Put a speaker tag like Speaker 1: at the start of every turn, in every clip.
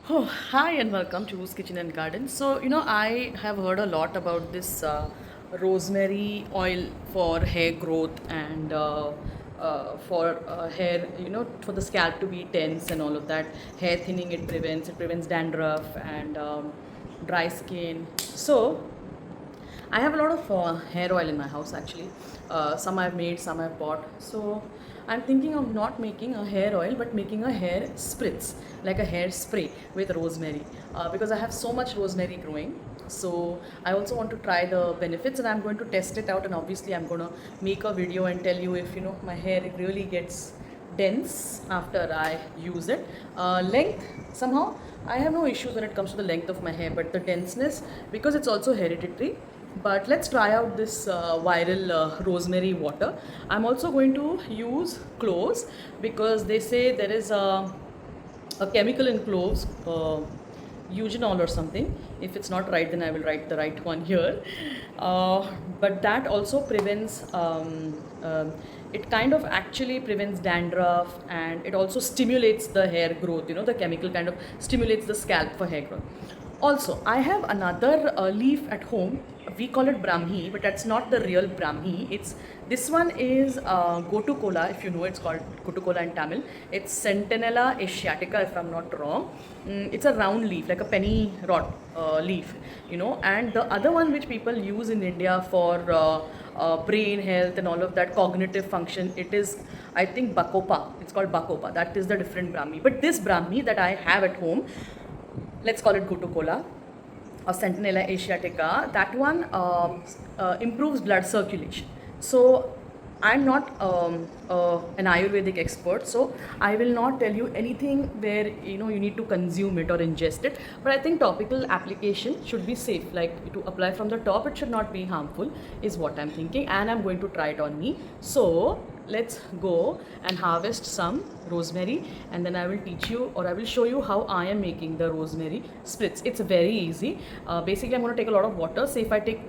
Speaker 1: Oh, hi and welcome to Who's Kitchen and Garden. I have heard a lot about this rosemary oil for hair growth and for hair, for the scalp to be tense and all of that. Hair thinning it prevents dandruff and dry skin. I have a lot of hair oil in my house actually. Some I've made, some I've bought. So I'm thinking of not making a hair oil but making a hair spritz, like a hair spray with rosemary, because I have so much rosemary growing. So I also want to try the benefits and I'm going to test it out, and obviously I'm going to make a video and tell you if my hair really gets dense after I use it. Length, somehow I have no issues when it comes to the length of my hair, but the denseness, because it's also hereditary. But let's try out this viral rosemary water. I'm also going to use cloves because they say there is a chemical in cloves, eugenol or something. If it's not right, then I will write the right one here. But that also prevents, it kind of actually prevents dandruff, and it also stimulates the hair growth. The chemical kind of stimulates the scalp for hair growth. Also, I have another leaf at home. We call it Brahmi, but that's not the real Brahmi. It's this one is Gotu Kola, if you know. It's called Gotu Kola in Tamil. It's Centinella asiatica, if I'm not wrong. It's a round leaf, like a penny rod leaf, And the other one which people use in India for brain health and all of that cognitive function, it is, I think, Bacopa. It's called Bacopa. That is the different Brahmi. But this Brahmi that I have at home, let's call it Gotu Kola or Centinella asiatica, that one improves blood circulation. So I'm not an Ayurvedic expert, so I will not tell you anything where you need to consume it or ingest it. But I think topical application should be safe. Like to apply from the top, it should not be harmful, is what I'm thinking, and I'm going to try it on me. So let's go and harvest some rosemary, and then I will teach you, or I will show you how I am making the rosemary spritz. It's very easy. Basically I'm going to take a lot of water. Say if I take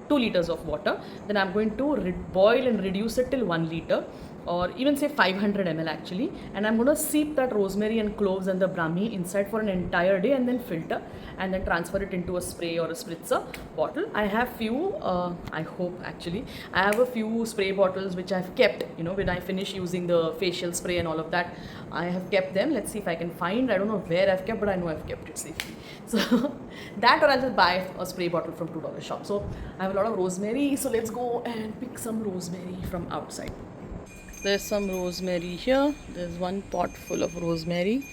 Speaker 1: 2 liters of water, then I'm going to boil and reduce it till 1 liter, or even say 500 ml actually, and I'm going to seep that rosemary and cloves and the brahmi inside for an entire day, and then filter and then transfer it into a spray or a spritzer bottle. I have few, I hope actually, I have a few spray bottles which I've kept, when I finish using the facial spray and all of that. I have kept them. Let's see if I can find, I don't know where I've kept, but I know I've kept it safely. So that, or I'll just buy a spray bottle from $2 shop. So I have a lot of rosemary, so let's go and pick some rosemary from outside. There's some rosemary here. There's one pot full of rosemary,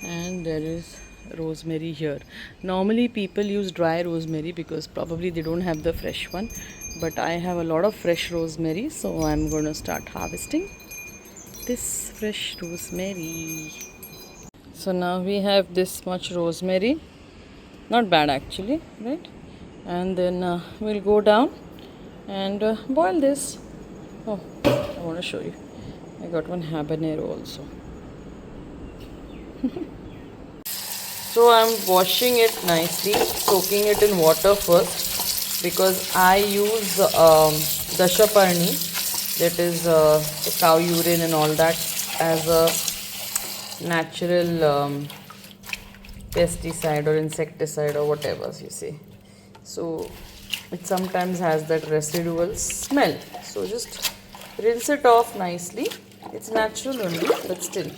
Speaker 1: and there is rosemary here. Normally people use dry rosemary because probably they don't have the fresh one, but I have a lot of fresh rosemary, so I'm going to start harvesting this fresh rosemary. So now we have this much rosemary. Not bad actually, right? And then we'll go down and boil this. Oh, I want to show you. I got one habanero also. So I'm washing it nicely, soaking it in water first, because I use dashaparni, that is the cow urine and all that, as a natural pesticide or insecticide or whatever you say. So it sometimes has that residual smell. So just rinse it off nicely. It's natural only, but still.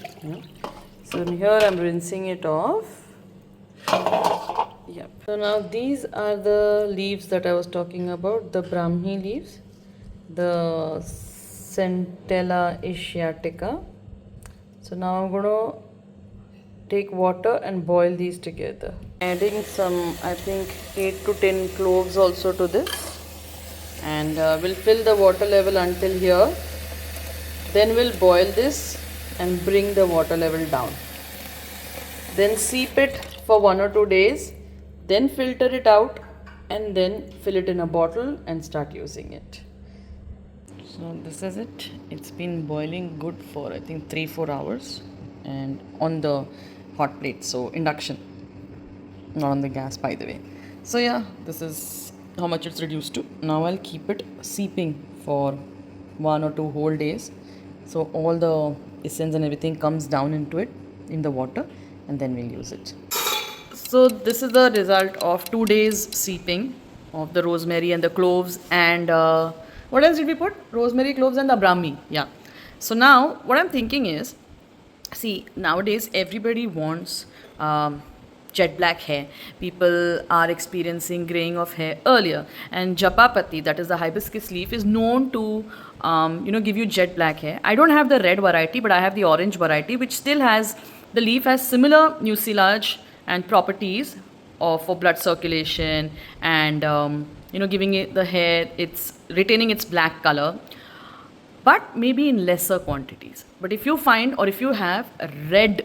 Speaker 1: So here I'm rinsing it off. Yep. So now these are the leaves that I was talking about, the Brahmi leaves, the Centella asiatica. So now I'm going to take water and boil these together. Adding some, I think 8 to 10 cloves also to this, and we'll fill the water level until here. Then we'll boil this and bring the water level down. Then seep it for 1 or 2 days, then filter it out, and then fill it in a bottle and start using it. So this is it. It's been boiling good for I think 3-4 hours, and on the hot plate, so induction, not on the gas, by the way. So yeah, this is how much it's reduced to. Now I'll keep it seeping for 1 or 2 whole days, so all the essence and everything comes down into it in the water, and then we'll use it. So this is the result of 2 days steeping of the rosemary and the cloves and what else did we put? Rosemary, cloves and the brahmi. Yeah. So now what I'm thinking is, see, nowadays everybody wants jet black hair. People are experiencing graying of hair earlier, and Japapati, that is the hibiscus leaf, is known to give you jet black hair. I don't have the red variety, but I have the orange variety, which still has the leaf has similar mucilage and properties for blood circulation and giving it the hair, it's retaining its black color, but maybe in lesser quantities. But if you find or if you have a red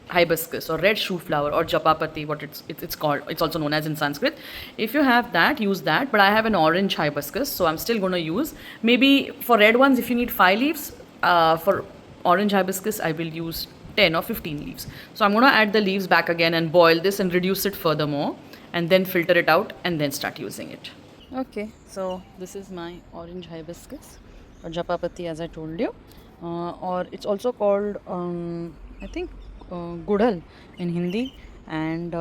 Speaker 1: hibiscus or red shoot flower or japapati, what it's called, it's also known as in Sanskrit. If you have that, use that. But I have an orange hibiscus, so I'm still going to use. Maybe for red ones, if you need 5 leaves, for orange hibiscus, I will use 10 or 15 leaves. So I'm going to add the leaves back again and boil this and reduce it furthermore, and then filter it out and then start using it. Okay, so this is my orange hibiscus or japapati, as I told you, or it's also called I think gudal in Hindi and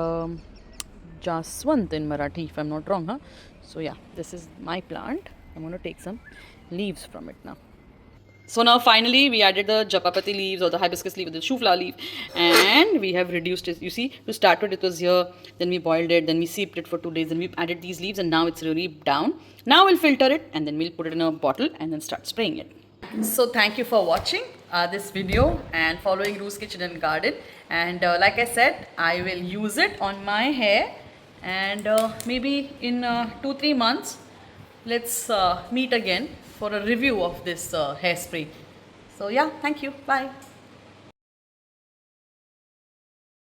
Speaker 1: jaswant in Marathi, if I'm not wrong, huh? So yeah, this is my plant. I'm going to take some leaves from it now. So now finally we added the japapati leaves or the hibiscus leaf or the shoe flower leaf, and we have reduced it. You see, to start with it was here, then we boiled it, then we steeped it for 2 days, then we added these leaves, and now it's really down. Now we'll filter it and then we'll put it in a bottle and then start spraying it. So thank you for watching this video and following Ru's Kitchen and Garden, and like I said, I will use it on my hair, and maybe in 2-3 months let's meet again for a review of this hairspray. So yeah, thank you. Bye.